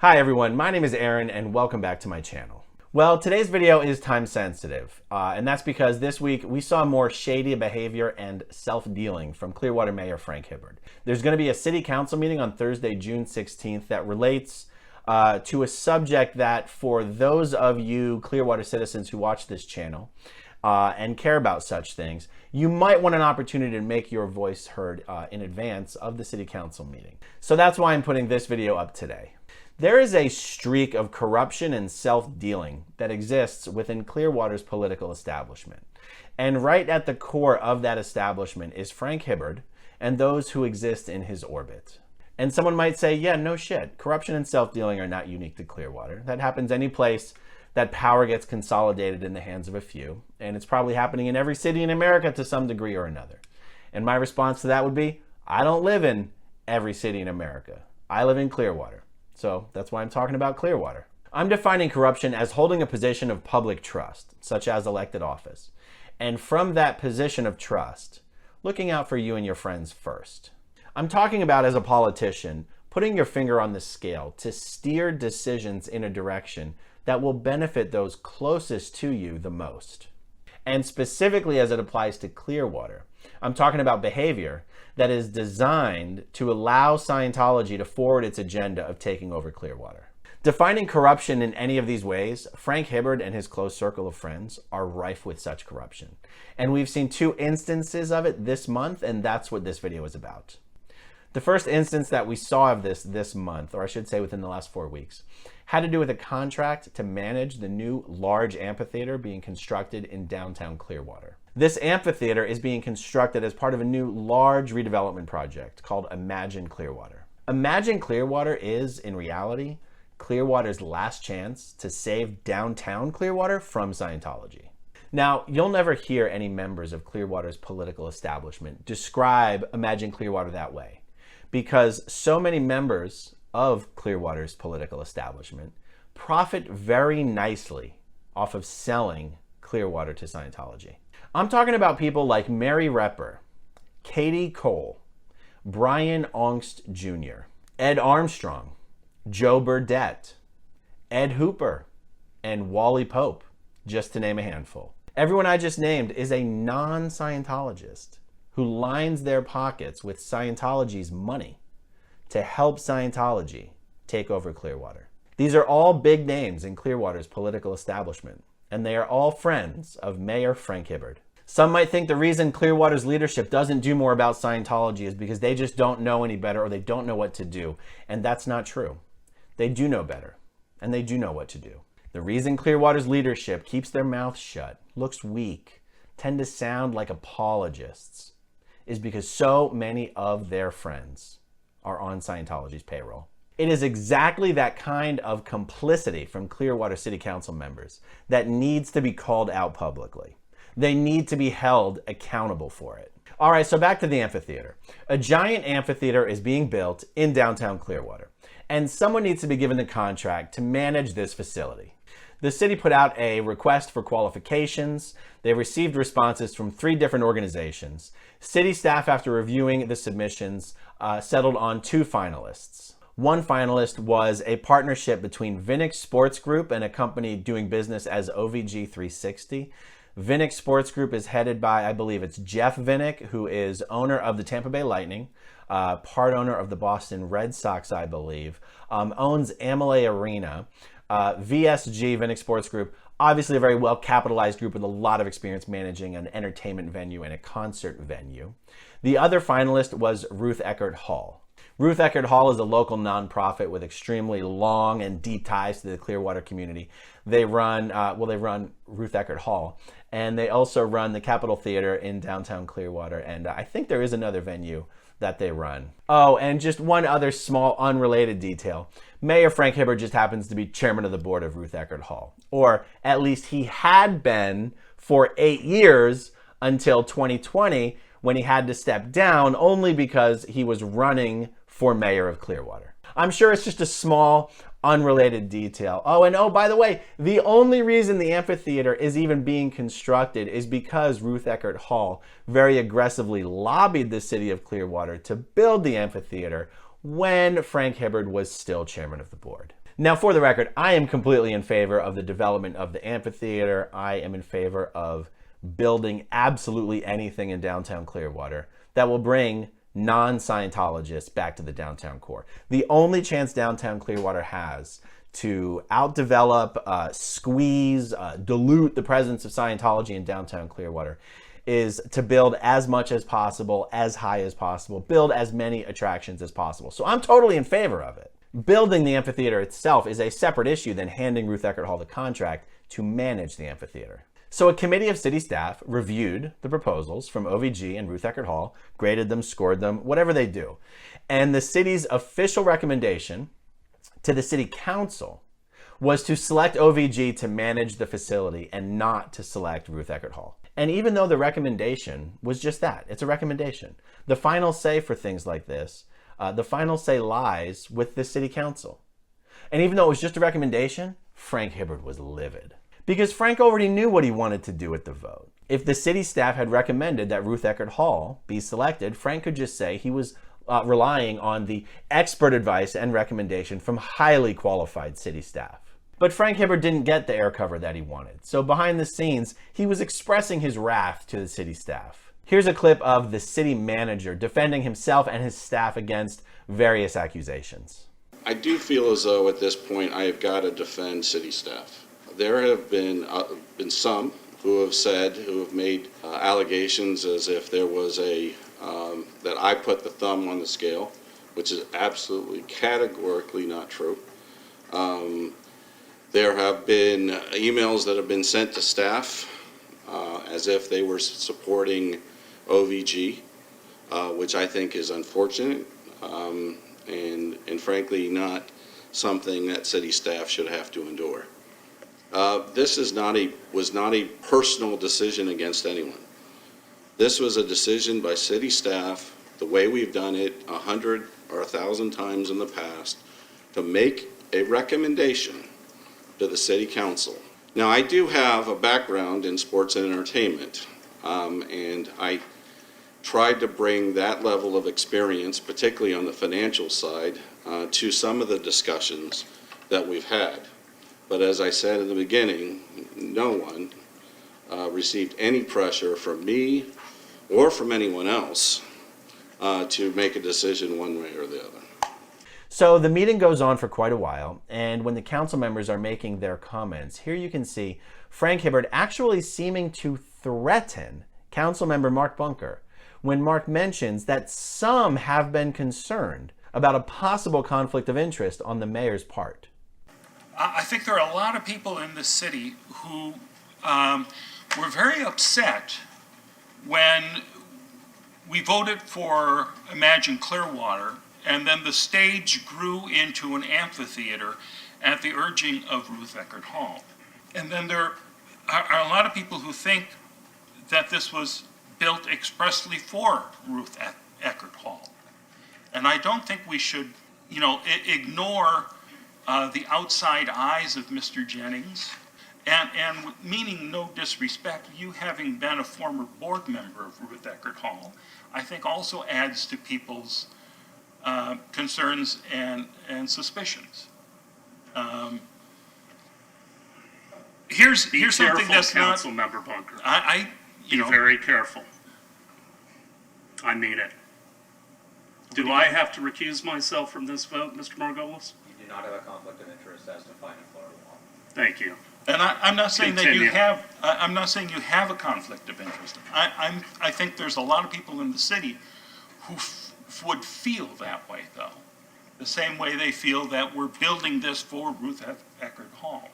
Hi everyone, my name is Aaron and welcome back to my channel. Well, today's video is time sensitive, and that's because this week we saw more shady behavior and self-dealing from Clearwater Mayor Frank Hibbard. There's going to be a city council meeting on Thursday, June 16th that relates to a subject that for those of you Clearwater citizens who watch this channel and care about such things, you might want an opportunity to make your voice heard in advance of the city council meeting. So that's why I'm putting this video up today. There is a streak of corruption and self-dealing that exists within Clearwater's political establishment. And right at the core of that establishment is Frank Hibbard and those who exist in his orbit. And someone might say, yeah, no shit. Corruption and self-dealing are not unique to Clearwater. That happens any place that power gets consolidated in the hands of a few. And it's probably happening in every city in America to some degree or another. And my response to that would be, I don't live in every city in America. I live in Clearwater. So that's why I'm talking about Clearwater. I'm defining corruption as holding a position of public trust, such as elected office. And from that position of trust, looking out for you and your friends first. I'm talking about, as a politician, putting your finger on the scale to steer decisions in a direction that will benefit those closest to you the most. And specifically as it applies to Clearwater, I'm talking about behavior that is designed to allow Scientology to forward its agenda of taking over Clearwater. Defining corruption in any of these ways, Frank Hibbard and his close circle of friends are rife with such corruption. And we've seen two instances of it this month, and that's what this video is about. The first instance that we saw of this month, or I should say within the last 4 weeks, had to do with a contract to manage the new large amphitheater being constructed in downtown Clearwater. This amphitheater is being constructed as part of a new large redevelopment project called Imagine Clearwater. Imagine Clearwater is, in reality, Clearwater's last chance to save downtown Clearwater from Scientology. Now, you'll never hear any members of Clearwater's political establishment describe Imagine Clearwater that way, because so many members of Clearwater's political establishment profit very nicely off of selling Clearwater to Scientology. I'm talking about people like Mary Repper, Katie Cole, Brian Aungst Jr., Ed Armstrong, Joe Burdett, Ed Hooper, and Wally Pope, just to name a handful. Everyone I just named is a non-Scientologist who lines their pockets with Scientology's money to help Scientology take over Clearwater. These are all big names in Clearwater's political establishment, and they are all friends of Mayor Frank Hibbard. Some might think the reason Clearwater's leadership doesn't do more about Scientology is because they just don't know any better or they don't know what to do, and that's not true. They do know better, and they do know what to do. The reason Clearwater's leadership keeps their mouths shut, looks weak, tend to sound like apologists, is because so many of their friends are on Scientology's payroll. It is exactly that kind of complicity from Clearwater City Council members that needs to be called out publicly. They need to be held accountable for it. All right, so back to the amphitheater. A giant amphitheater is being built in downtown Clearwater, and someone needs to be given the contract to manage this facility. The city put out a request for qualifications. They received responses from 3 different organizations. City staff, after reviewing the submissions, settled on 2 finalists. One finalist was a partnership between Vinik Sports Group and a company doing business as OVG 360. Vinik Sports Group is headed by, I believe it's Jeff Vinik, who is owner of the Tampa Bay Lightning, part owner of the Boston Red Sox, I believe, owns Amalie Arena. VSG, Vinik Sports Group, obviously a very well-capitalized group with a lot of experience managing an entertainment venue and a concert venue. The other finalist was Ruth Eckerd Hall. Ruth Eckerd Hall is a local nonprofit with extremely long and deep ties to the Clearwater community. They run Ruth Eckerd Hall, and they also run the Capitol Theater in downtown Clearwater, and I think there is another venue that they run. Oh, and just one other small unrelated detail. Mayor Frank Hibbard just happens to be chairman of the board of Ruth Eckerd Hall, or at least he had been for 8 years until 2020 when he had to step down only because he was running for mayor of Clearwater. I'm sure it's just a small unrelated detail. Oh, and oh, by the way, the only reason the amphitheater is even being constructed is because Ruth Eckerd Hall very aggressively lobbied the city of Clearwater to build the amphitheater when Frank Hibbard was still chairman of the board. Now, for the record, I am completely in favor of the development of the amphitheater. I am in favor of building absolutely anything in downtown Clearwater that will bring non-Scientologists back to the downtown core. The only chance downtown Clearwater has to outdevelop, squeeze, dilute the presence of Scientology in downtown Clearwater is to build as much as possible, as high as possible, build as many attractions as possible. So I'm totally in favor of it. Building the amphitheater itself is a separate issue than handing Ruth Eckerd Hall the contract to manage the amphitheater. So a committee of city staff reviewed the proposals from OVG and Ruth Eckerd Hall, graded them, scored them, whatever they do. And the city's official recommendation to the city council was to select OVG to manage the facility and not to select Ruth Eckerd Hall. And even though the recommendation was just that, it's a recommendation, the final say for things like this, the final say lies with the city council. And even though it was just a recommendation, Frank Hibbard was livid. Because Frank already knew what he wanted to do at the vote. If the city staff had recommended that Ruth Eckerd Hall be selected, Frank could just say he was relying on the expert advice and recommendation from highly qualified city staff. But Frank Hibbard didn't get the air cover that he wanted. So behind the scenes, he was expressing his wrath to the city staff. Here's a clip of the city manager defending himself and his staff against various accusations. I do feel as though at this point I have got to defend city staff. There have been some who have made allegations as if there was that I put the thumb on the scale, which is absolutely categorically not true. There have been emails that have been sent to staff as if they were supporting OVG, which I think is unfortunate and frankly not something that city staff should have to endure. This was not a personal decision against anyone. This was a decision by city staff, the way we've done it 100 or 1,000 times in the past, to make a recommendation to the city council. Now, I do have a background in sports and entertainment, and I tried to bring that level of experience, particularly on the financial side, to some of the discussions that we've had. But as I said in the beginning, no one received any pressure from me or from anyone else to make a decision one way or the other. So the meeting goes on for quite a while, and when the council members are making their comments, here you can see Frank Hibbard actually seeming to threaten Councilmember Mark Bunker when Mark mentions that some have been concerned about a possible conflict of interest on the mayor's part. I think there are a lot of people in this city who were very upset when we voted for Imagine Clearwater, and then the stage grew into an amphitheater at the urging of Ruth Eckerd Hall. And then there are a lot of people who think that this was built expressly for Ruth Eckerd Hall. And I don't think we should, ignore the outside eyes of Mr. Jennings, and meaning no disrespect, you having been a former board member of Ruth Eckerd Hall, I think also adds to people's concerns and suspicions. Here's something that's not. Councilmember Bunker. Be very careful. I mean it. Do I have to recuse myself from this vote, Mr. Margolis? You do not have a conflict of interest as defined in Florida law. Thank you. And I'm not saying Continue. that you have. I'm not saying you have a conflict of interest. I think there's a lot of people in the city who would feel that way, though, the same way they feel that we're building this for Ruth Eckerd Hall.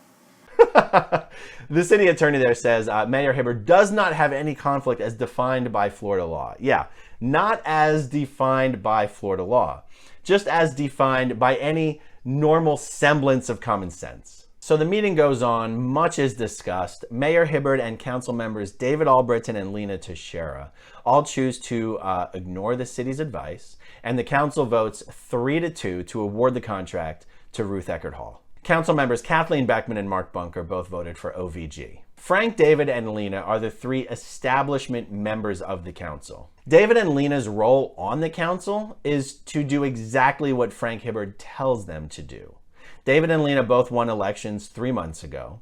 The city attorney there says Mayor Hibbard does not have any conflict as defined by Florida law. Yeah, not as defined by Florida law, just as defined by any normal semblance of common sense. So the meeting goes on, much is discussed. Mayor Hibbard and council members David Albritton and Lena Teixeira all choose to ignore the city's advice, and the council votes 3-2 to award the contract to Ruth Eckerd Hall. Council members Kathleen Beckman and Mark Bunker both voted for OVG. Frank, David, and Lena are the three establishment members of the council. David and Lena's role on the council is to do exactly what Frank Hibbard tells them to do. David and Lena both won elections 3 months ago.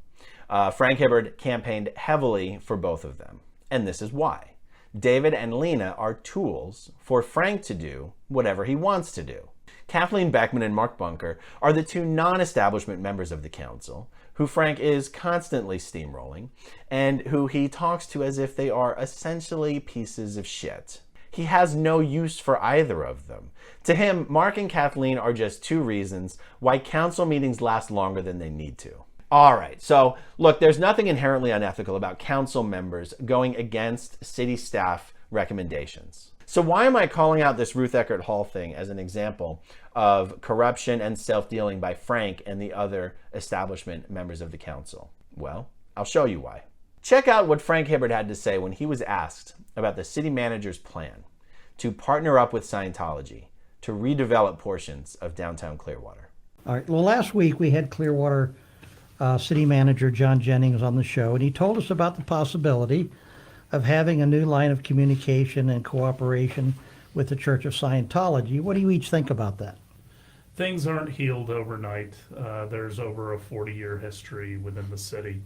Frank Hibbard campaigned heavily for both of them, and this is why. David and Lena are tools for Frank to do whatever he wants to do. Kathleen Beckman and Mark Bunker are the two non-establishment members of the council who Frank is constantly steamrolling and who he talks to as if they are essentially pieces of shit. He has no use for either of them. To him, Mark and Kathleen are just two reasons why council meetings last longer than they need to. All right, so look, there's nothing inherently unethical about council members going against city staff recommendations. So why am I calling out this Ruth Eckerd Hall thing as an example of corruption and self-dealing by Frank and the other establishment members of the council? Well, I'll show you why. Check out what Frank Hibbard had to say when he was asked about the city manager's plan to partner up with Scientology to redevelop portions of downtown Clearwater. All right. Well, last week we had Clearwater City Manager John Jennings on the show, and he told us about the possibility of having a new line of communication and cooperation with the Church of Scientology. What do you each think about that? Things aren't healed overnight. There's over a 40-year history within the city,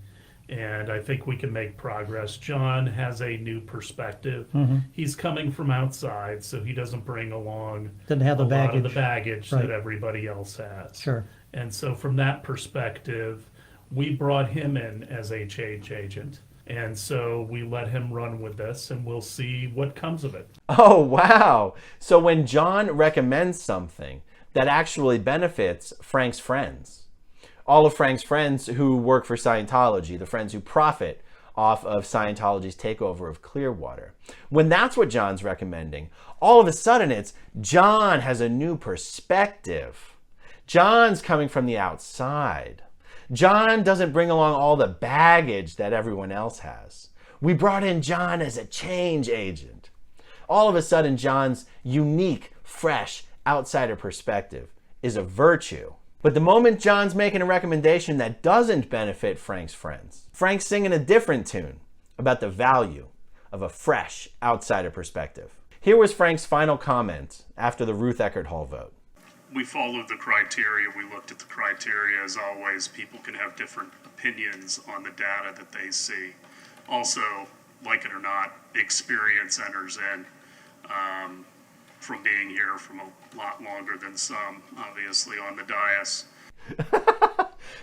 and I think we can make progress. John has a new perspective. He's coming from outside, so he doesn't bring along Didn't have the a lot of the baggage. baggage Right. that everybody else has. Sure. And so from that perspective, we brought him in as a change agent. And so we let him run with this, and we'll see what comes of it. Oh, wow. So when John recommends something that actually benefits Frank's friends, all of Frank's friends who work for Scientology, the friends who profit off of Scientology's takeover of Clearwater, when that's what John's recommending, all of a sudden it's John has a new perspective. John's coming from the outside. John doesn't bring along all the baggage that everyone else has. We brought in John as a change agent. All of a sudden, John's unique, fresh, outsider perspective is a virtue. But the moment John's making a recommendation that doesn't benefit Frank's friends, Frank's singing a different tune about the value of a fresh, outsider perspective. Here was Frank's final comment after the Ruth Eckerd Hall vote. We followed the criteria. We looked at the criteria. As always, people can have different opinions on the data that they see. Also, like it or not, experience enters in from being here from a lot longer than some, obviously, on the dais.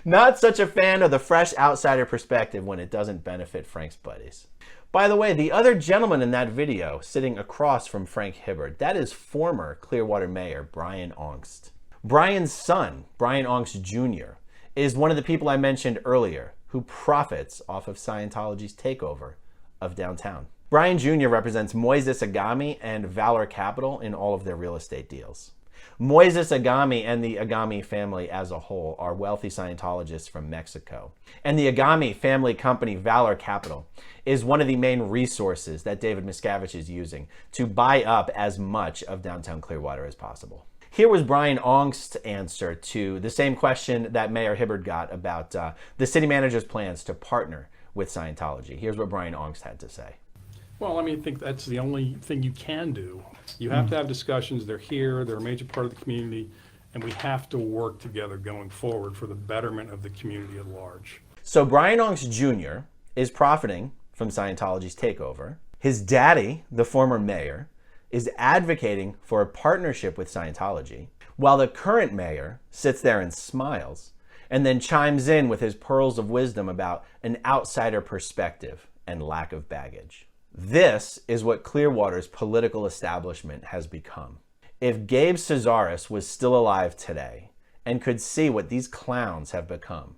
Not such a fan of the fresh outsider perspective when it doesn't benefit Frank's buddies. By the way, the other gentleman in that video sitting across from Frank Hibbard, that is former Clearwater Mayor Brian Aungst. Brian's son, Brian Aungst Jr., is one of the people I mentioned earlier who profits off of Scientology's takeover of downtown. Brian Jr. represents Moises Agami and Valor Capital in all of their real estate deals. Moises Agami and the Agami family as a whole are wealthy Scientologists from Mexico. And the Agami family company Valor Capital is one of the main resources that David Miscavige is using to buy up as much of downtown Clearwater as possible. Here was Brian Aungst's answer to the same question that Mayor Hibbard got about the city manager's plans to partner with Scientology. Here's what Brian Aungst had to say. Well, I think that's the only thing you can do. You have to have discussions. They're here. They're a major part of the community, and we have to work together going forward for the betterment of the community at large. So Brian Aungst Jr. is profiting from Scientology's takeover. His daddy, the former mayor, is advocating for a partnership with Scientology, while the current mayor sits there and smiles and then chimes in with his pearls of wisdom about an outsider perspective and lack of baggage. This is what Clearwater's political establishment has become. If Gabe Cesaris was still alive today and could see what these clowns have become,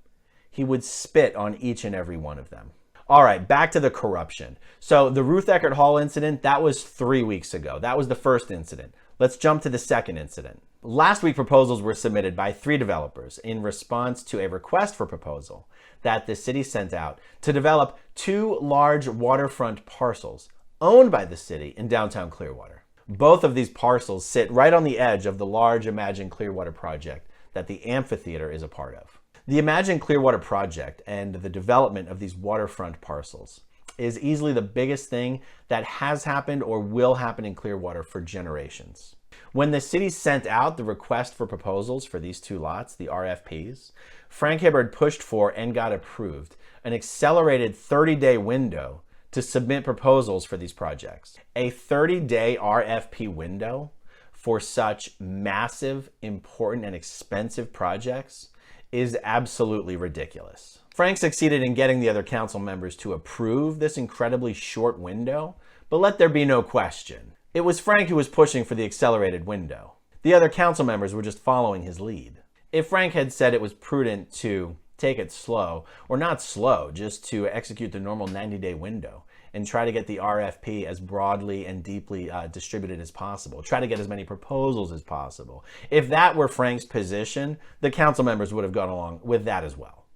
he would spit on each and every one of them. All right, back to the corruption. So the Ruth Eckerd Hall incident, that was 3 weeks ago. That was the first incident. Let's jump to the second incident. Last week, proposals were submitted by 3 developers in response to a request for proposal that the city sent out to develop 2 large waterfront parcels owned by the city in downtown Clearwater. Both of these parcels sit right on the edge of the large Imagine Clearwater project that the amphitheater is a part of. The Imagine Clearwater project and the development of these waterfront parcels is easily the biggest thing that has happened or will happen in Clearwater for generations. When the city sent out the request for proposals for these two lots, the RFPs, Frank Hibbard pushed for and got approved an accelerated 30-day window to submit proposals for these projects. A 30-day RFP window for such massive, important, and expensive projects is absolutely ridiculous. Frank succeeded in getting the other council members to approve this incredibly short window, but let there be no question. It was Frank who was pushing for the accelerated window. The other council members were just following his lead. If Frank had said it was prudent to take it slow, or not slow, just to execute the normal 90-day window and try to get the RFP as broadly and deeply distributed as possible, try to get as many proposals as possible. If that were Frank's position, the council members would have gone along with that as well.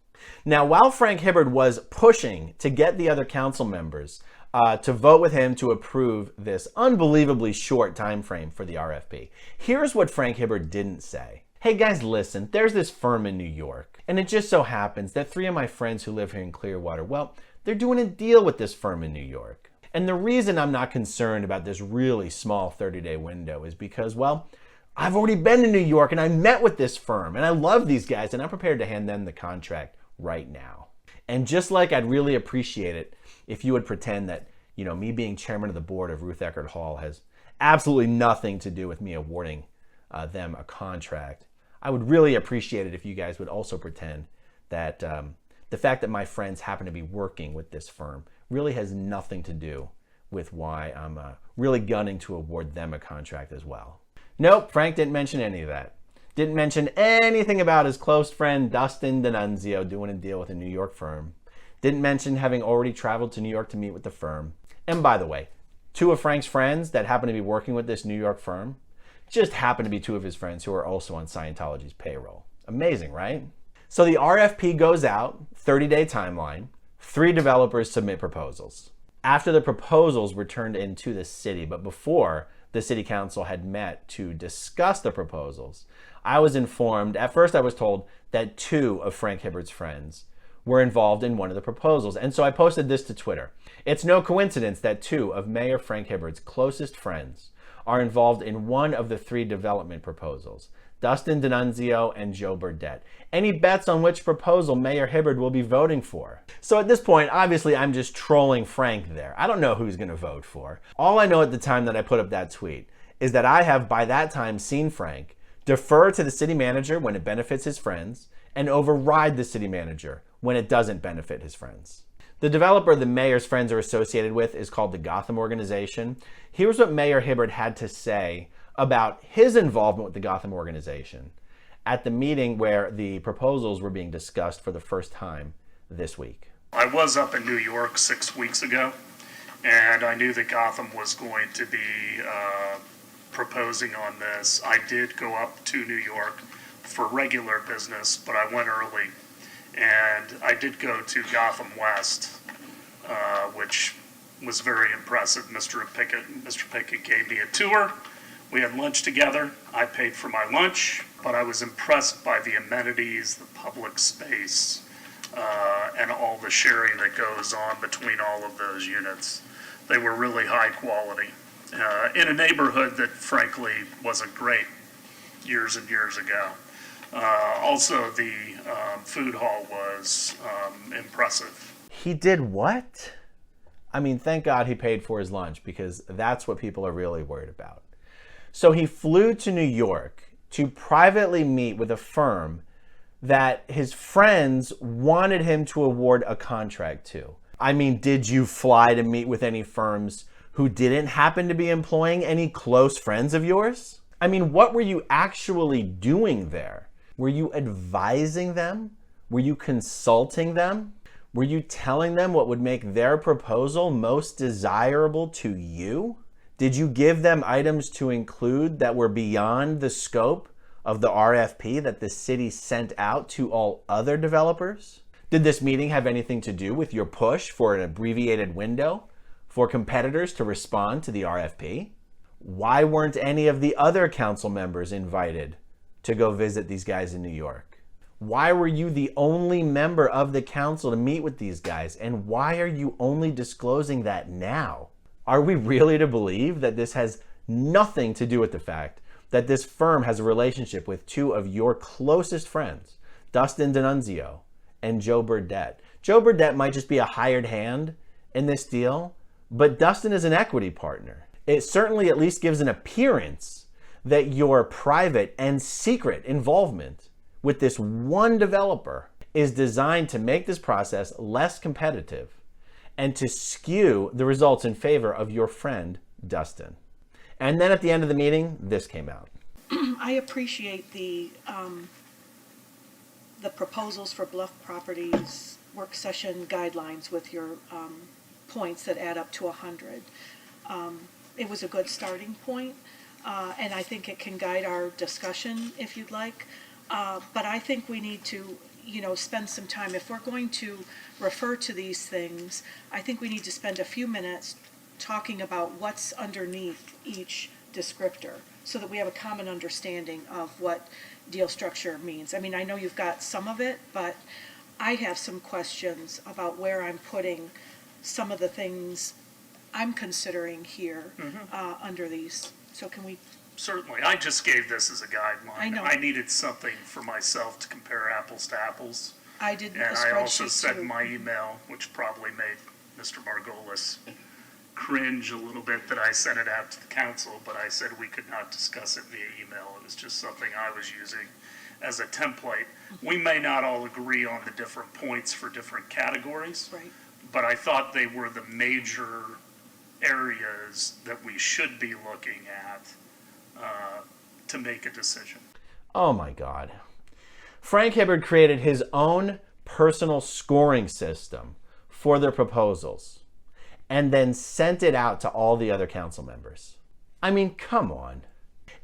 Now, while Frank Hibbard was pushing to get the other council members to vote with him to approve this unbelievably short time frame for the RFP, here's what Frank Hibbard didn't say. Hey guys, listen, there's this firm in New York, and it just so happens that 3 of my friends who live here in Clearwater, well, they're doing a deal with this firm in New York. And the reason I'm not concerned about this really small 30-day window is because, well, I've already been to New York and I met with this firm and I love these guys and I'm prepared to hand them the contract right now. And just like I'd really appreciate it if you would pretend that, you know, me being chairman of the board of Ruth Eckerd Hall has absolutely nothing to do with me awarding them a contract. I would really appreciate it if you guys would also pretend that the fact that my friends happen to be working with this firm really has nothing to do with why I'm really gunning to award them a contract as well. Nope, Frank didn't mention any of that. Didn't mention anything about his close friend Dustin D'Annunzio doing a deal with a New York firm. Didn't mention having already traveled to New York to meet with the firm. And by the way, 2 of Frank's friends that happen to be working with this New York firm just happen to be 2 of his friends who are also on Scientology's payroll. Amazing, right? So the RFP goes out, 30-day timeline, 3 developers submit proposals. After the proposals were turned into the city, but before the city council had met to discuss the proposals, I was informed, at first I was told that 2 of Frank Hibbard's friends were involved in one of the proposals. And so I posted this to Twitter. It's no coincidence that 2 of Mayor Frank Hibbard's closest friends are involved in one of the 3 development proposals, Dustin D'Annunzio and Joe Burdett. Any bets on which proposal Mayor Hibbard will be voting for? So at this point, obviously I'm just trolling Frank there. I don't know who's gonna vote for. All I know at the time that I put up that tweet is that I have by that time seen Frank defer to the city manager when it benefits his friends and override the city manager when it doesn't benefit his friends. The developer the mayor's friends are associated with is called the Gotham Organization. Here's what Mayor Hibbard had to say about his involvement with the Gotham Organization at the meeting where the proposals were being discussed for the first time this week. I was up in New York 6 weeks ago, and I knew that Gotham was going to be proposing on this. I did go up to New York for regular business, but I went early, and I did go to Gotham West, which was very impressive. Mr. Pickett gave me a tour. We had lunch together. I paid for my lunch, but I was impressed by the amenities, the public space, and all the sharing that goes on between all of those units. They were really high quality in a neighborhood that frankly wasn't great years and years ago. Also, the food hall was impressive. He did what? I mean, thank God he paid for his lunch, because that's what people are really worried about. So he flew to New York to privately meet with a firm that his friends wanted him to award a contract to. I mean, did you fly to meet with any firms who didn't happen to be employing any close friends of yours? I mean, what were you actually doing there? Were you advising them? Were you consulting them? Were you telling them what would make their proposal most desirable to you? Did you give them items to include that were beyond the scope of the RFP that the city sent out to all other developers? Did this meeting have anything to do with your push for an abbreviated window for competitors to respond to the RFP? Why weren't any of the other council members invited to go visit these guys in New York? Why were you the only member of the council to meet with these guys? And why are you only disclosing that now? Are we really to believe that this has nothing to do with the fact that this firm has a relationship with two of your closest friends, Dustin D'Annunzio and Joe Burdett? Joe Burdett might just be a hired hand in this deal, but Dustin is an equity partner. It certainly at least gives an appearance that your private and secret involvement with this one developer is designed to make this process less competitive and to skew the results in favor of your friend, Dustin. And then at the end of the meeting, this came out. I appreciate the proposals for Bluff Properties work session guidelines with your points that add up to 100. It was a good starting point, and I think it can guide our discussion if you'd like. But I think we need to, spend some time. If we're going to refer to these things, I think we need to spend a few minutes talking about what's underneath each descriptor so that we have a common understanding of what deal structure means. I mean, I know you've got some of it, but I have some questions about where I'm putting some of the things I'm considering here under these. So can we? Certainly. I just gave this as a guideline. I know. I needed something for myself to compare apples to apples. I did a And I also spreadsheet said too. in my email, which probably made Mr. Margolis cringe a little bit that I sent it out to the council, but I said we could not discuss it via email. It was just something I was using as a template. We may not all agree on the different points for different categories, Right. but I thought they were the major areas that we should be looking at to make a decision. Oh my God. Frank Hibbard created his own personal scoring system for their proposals and then sent it out to all the other council members. I mean, come on.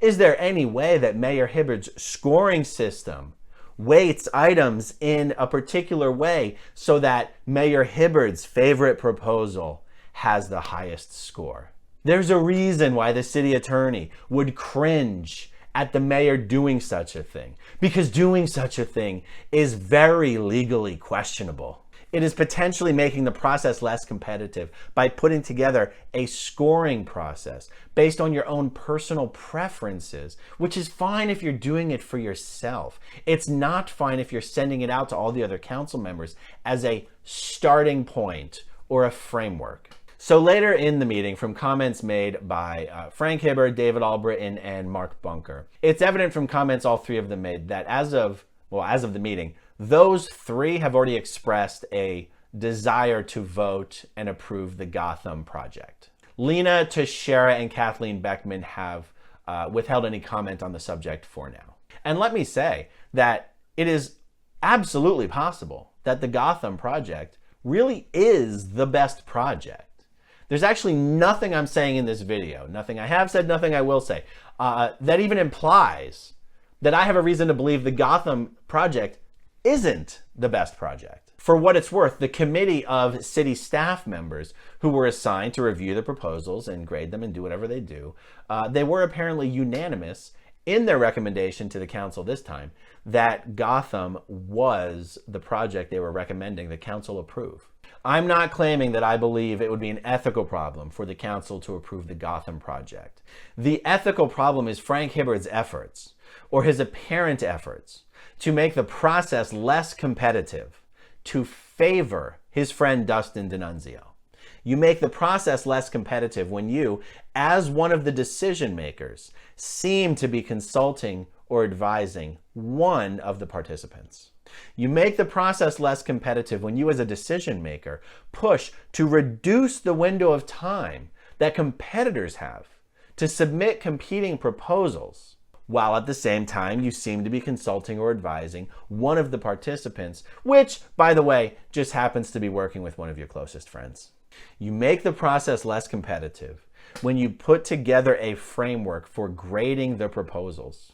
Is there any way that Mayor Hibbard's scoring system weights items in a particular way so that Mayor Hibbard's favorite proposal has the highest score? There's a reason why the city attorney would cringe at the mayor doing such a thing, because doing such a thing is very legally questionable. It is potentially making the process less competitive by putting together a scoring process based on your own personal preferences, which is fine if you're doing it for yourself. It's not fine if you're sending it out to all the other council members as a starting point or a framework. So later in the meeting, from comments made by Frank Hibbard, David Albritton, and Mark Bunker, it's evident from comments all three of them made that as of the meeting, those three have already expressed a desire to vote and approve the Gotham project. Lena, Teixeira, and Kathleen Beckman have withheld any comment on the subject for now. And let me say that it is absolutely possible that the Gotham project really is the best project. There's actually nothing I'm saying in this video, nothing I have said, nothing I will say, that even implies that I have a reason to believe the Gotham project isn't the best project. For what it's worth, the committee of city staff members who were assigned to review the proposals and grade them and do whatever they do, they were apparently unanimous in their recommendation to the council this time that Gotham was the project they were recommending the council approve. I'm not claiming that I believe it would be an ethical problem for the council to approve the Gotham project. The ethical problem is Frank Hibbard's efforts, or his apparent efforts, to make the process less competitive, to favor his friend Dustin D'Annunzio. You make the process less competitive when you, as one of the decision makers, seem to be consulting or advising one of the participants. You make the process less competitive when you, as a decision maker, push to reduce the window of time that competitors have to submit competing proposals, while at the same time you seem to be consulting or advising one of the participants, which, by the way, just happens to be working with one of your closest friends. You make the process less competitive when you put together a framework for grading the proposals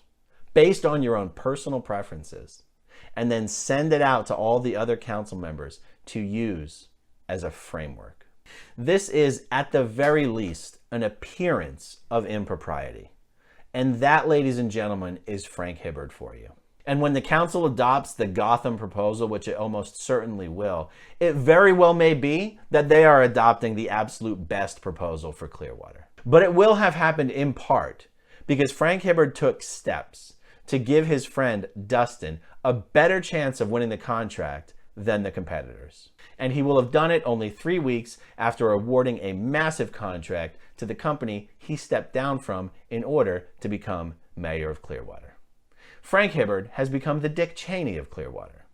based on your own personal preferences, and then send it out to all the other council members to use as a framework. This is, at the very least, an appearance of impropriety. And that, ladies and gentlemen, is Frank Hibbard for you. And when the council adopts the Gotham proposal, which it almost certainly will, it very well may be that they are adopting the absolute best proposal for Clearwater. But it will have happened in part because Frank Hibbard took steps to give his friend Dustin a better chance of winning the contract than the competitors. And he will have done it only 3 weeks after awarding a massive contract to the company he stepped down from in order to become mayor of Clearwater. Frank Hibbard has become the Dick Cheney of Clearwater.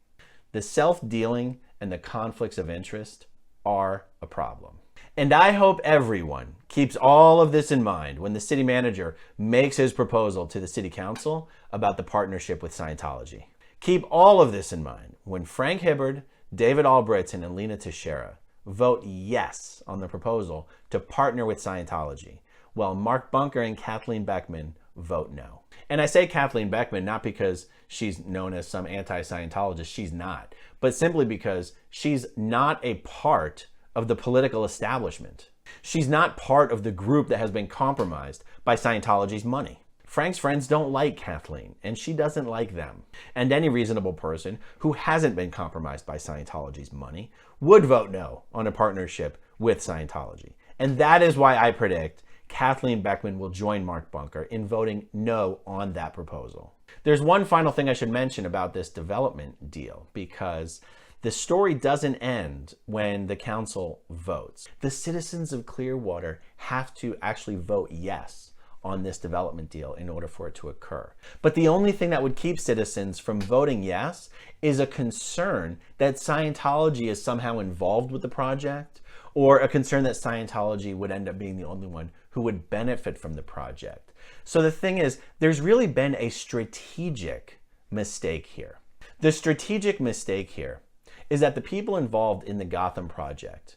The self-dealing and the conflicts of interest are a problem. And I hope everyone keeps all of this in mind when the city manager makes his proposal to the city council about the partnership with Scientology. Keep all of this in mind when Frank Hibbard, David Albritton, and Lena Teixeira vote yes on the proposal to partner with Scientology, while Mark Bunker and Kathleen Beckman vote no. And I say Kathleen Beckman not because she's known as some anti-Scientologist, she's not, but simply because she's not a part of the political establishment. She's not part of the group that has been compromised by Scientology's money. Frank's friends don't like Kathleen, and she doesn't like them. And any reasonable person who hasn't been compromised by Scientology's money would vote no on a partnership with Scientology. And that is why I predict Kathleen Beckman will join Mark Bunker in voting no on that proposal. There's one final thing I should mention about this development deal, because the story doesn't end when the council votes. The citizens of Clearwater have to actually vote yes on this development deal in order for it to occur. But the only thing that would keep citizens from voting yes is a concern that Scientology is somehow involved with the project, or a concern that Scientology would end up being the only one who would benefit from the project. So the thing is, there's really been a strategic mistake here. The strategic mistake here is that the people involved in the Gotham project,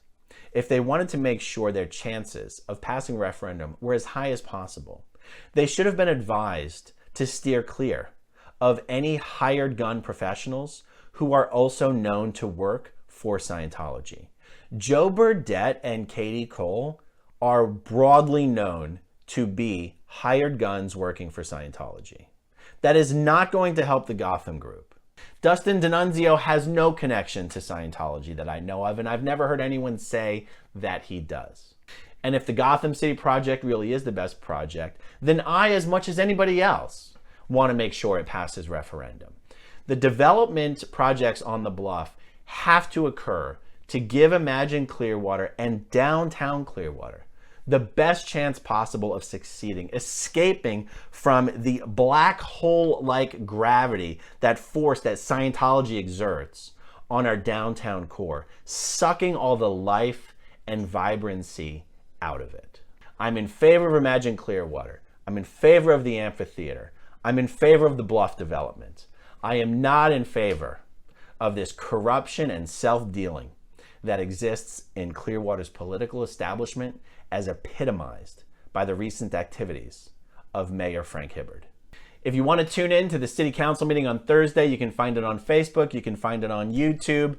if they wanted to make sure their chances of passing referendum were as high as possible, they should have been advised to steer clear of any hired gun professionals who are also known to work for Scientology. Joe Burdett and Katie Cole are broadly known to be hired guns working for Scientology. That is not going to help the Gotham group. Dustin D'Annunzio has no connection to Scientology that I know of, and I've never heard anyone say that he does. And if the Gotham City project really is the best project, then I, as much as anybody else, want to make sure it passes referendum. The development projects on the bluff have to occur to give Imagine Clearwater and downtown Clearwater the best chance possible of succeeding, escaping from the black hole-like gravity, that force that Scientology exerts on our downtown core, sucking all the life and vibrancy out of it. I'm in favor of Imagine Clearwater. I'm in favor of the amphitheater. I'm in favor of the bluff development. I am not in favor of this corruption and self-dealing that exists in Clearwater's political establishment, as epitomized by the recent activities of Mayor Frank Hibbard. If you want to tune in to the City Council meeting on Thursday, you can find it on Facebook, you can find it on YouTube.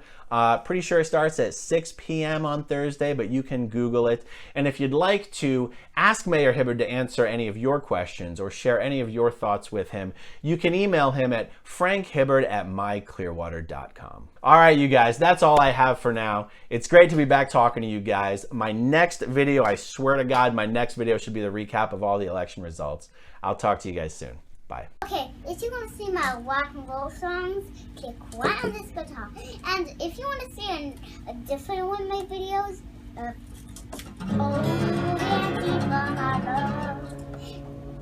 Pretty sure it starts at 6 p.m. on Thursday, but you can Google it. And if you'd like to ask Mayor Hibbard to answer any of your questions or share any of your thoughts with him, you can email him at frankhibbard@myclearwater.com. All right, you guys, that's all I have for now. It's great to be back talking to you guys. My next video, I swear to God, my next video should be the recap of all the election results. I'll talk to you guys soon. Bye. Okay, if you want to see my rock and roll songs, click right on this guitar. And if you want to see a different one of my videos,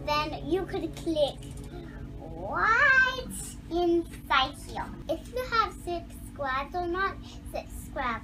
then you could click right inside here. If you have subscribed or not, subscribe